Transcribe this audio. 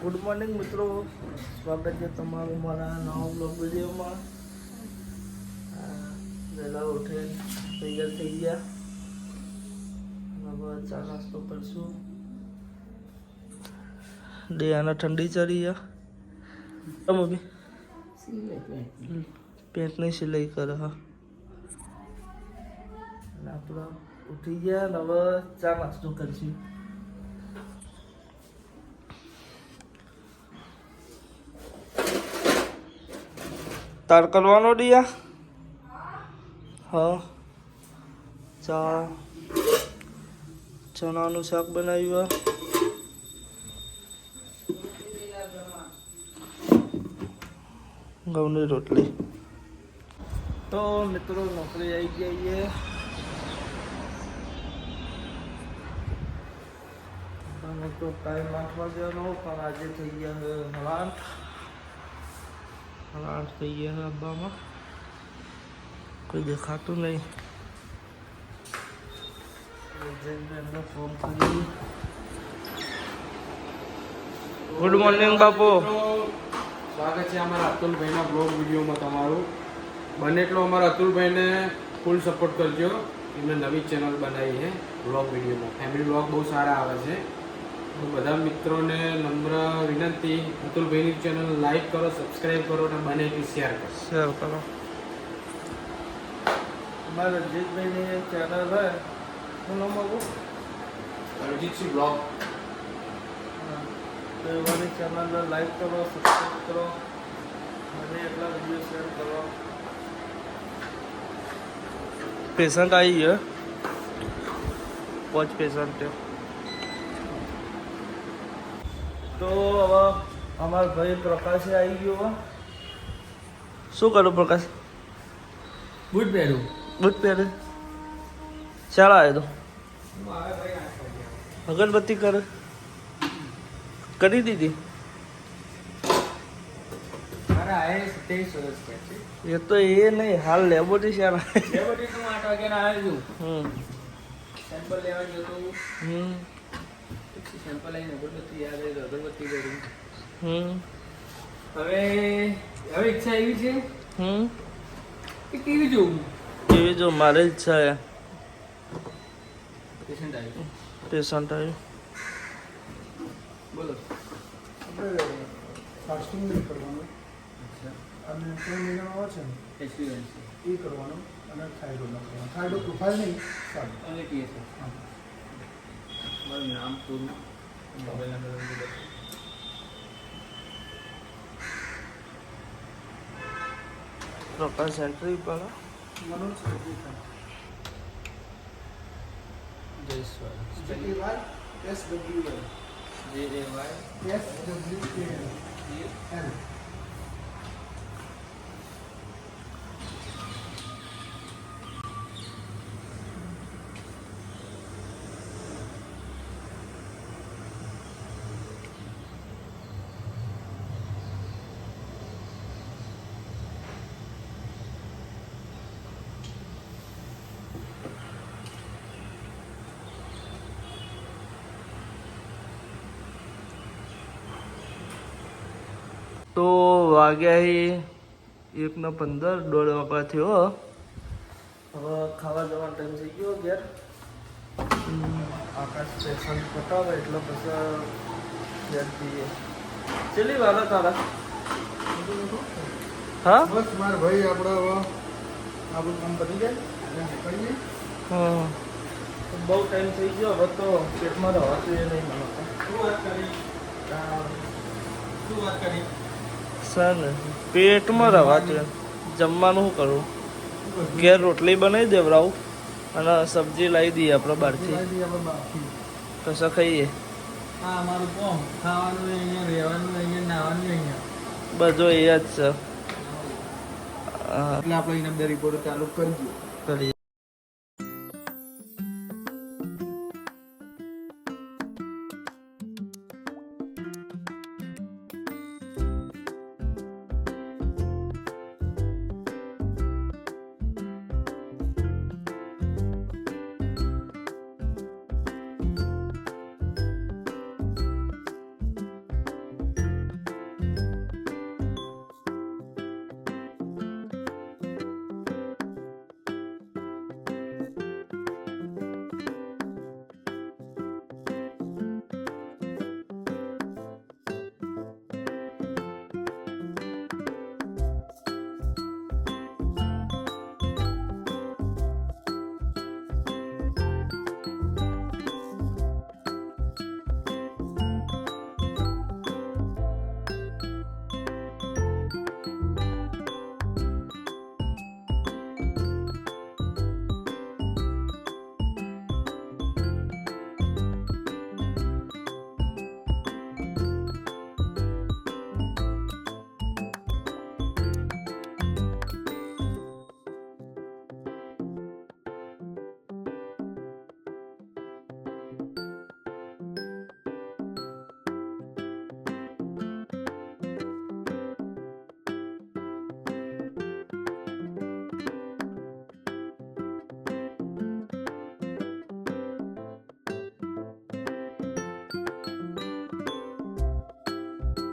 Good morning મિત્રો, સ્વાગત છે તમારું મારા નવા બ્લોગ વિડીયોમાં. વહેલા ઉઠે તૈયાર થઈ ગયા, હવે ચા નાસ્તો કરશું. ડેયાના ઠંડી ચડી ગયા. મમ્મી પેન્ટની સિલાઈ કરે. હા, આપણે ઉઠી ગયા ને હવે ચા નાસ્તો કરશું. તાર કરવાનો ડિયા? હા, ચણાનું શાક બનાવ્યું. ઘઉંની રોટલી. તો મિત્રો નોકરી આવી ગઈ છે. તો ટાઈમ 8 વાગ્યાનો, પણ આજે થઈ ગયા 8 થઈ ગયા. અબ્બામાં કોઈ દેખાતું નહીં. એમને ફોન કરી. ગુડ મોર્નિંગ બાપુ. સ્વાગત છે અમારા અતુલભાઈના બ્લોગ વિડીયોમાં તમારું. બને એટલો અમારા અતુલભાઈને ફૂલ સપોર્ટ કરજો. એમને નવી ચેનલ બનાવી છે બ્લોગ વિડીયોમાં. ફેમિલી બ્લોગ બહુ સારા આવે છે. તો બધા મિત્રોને નમ્ર વિનંતી, અતુલભાઈની ચેનલ લાઈક કરો, સબસ્ક્રાઈબ કરો અને બને એટલી શેર કરો. અમારા રણજીતભાઈની ચેનલ હોય, શું નામ આવું? રણજીતસિંહ બ્લોગ. તો એવાની ચેનલને લાઈક કરો, સબસ્ક્રાઈબ કરો, મને એટલા વિડીયો શેર કરો. પેશન્ટ આવી ગયો, 5 પેશન્ટ. તો હવે અમારા ભાઈ પ્રકાશે આવી ગયો. શું કરું પ્રકાશ? બૂટ પહેરું. બૂટ પહેરે. ચાલ આવ્યો તો અગરબત્તી કરે કરી દીધી. એ તો એ નહીં, હાલ લેબોરેટરી છે. લેબોરેટરી 8 વાગ્યાના આવ્યો છું. સેમ્પલ લેવા ગયો તો સેમ્પલ લઈને અગરબત્તી યાદ આવી, અગરબત્તી કરી. હવે ઈચ્છા એવી છે કે ટીવી જોવું. ટીવી જો મારે ઈચ્છા છે. પેશન્ટ આવ્યું. પેશન્ટ આવ્યું. બોલો. આપણે ફાસ્ટિંગ નહીં કરવાનું અને 3 મહિનામાં આવે છે ને એક્સપિરિયન્સ એ કરવાનું અને થાઇરોઇડ કરવાનું. થાઇરોઇડ પ્રોફાઇલ નહીં સારું. અને પીએસ. હા, મારું નામ પૂરું, મોબાઈલ નંબર. પ્રકાશ એન્ટ્રી પર મનોજ જયસ્વાલ. SWL તો વાગ્યા 1:15, 1:30 વાગ્યા થયો. હવે ખાવા જવાનો ટાઈમ થઈ ગયો. ઘેર આકાશ સ્ટેશન પટાવે એટલે પછી ઘેર જઈએ. ચેલી વાળા તારા? હા, બસ મારા ભાઈ આપણે હવે આપણું કામ પતી જાય એટલે નીકળીએ. હા, બહુ ટાઈમ થઈ ગયો. હવે તો પેટમાં રવાતું એ નહીં મને. શું વાત કરી? સર ને પેટમાં રવાતું. જમવાનું શું કરું? ઘેર રોટલી બનાવી દેવડાવું અને સબ્જી લાવી દઈએ આપણે બહારથી. કશા ખાઈએ. હા, અમારું કોમ ખાવાનું અહીંયા, રહેવાનું અહીંયા, નાવાનું અહીંયા. બધું એ જ છે. એટલે આપણે એના રિપોર્ટ ચાલુ કરીએ. કરીએ.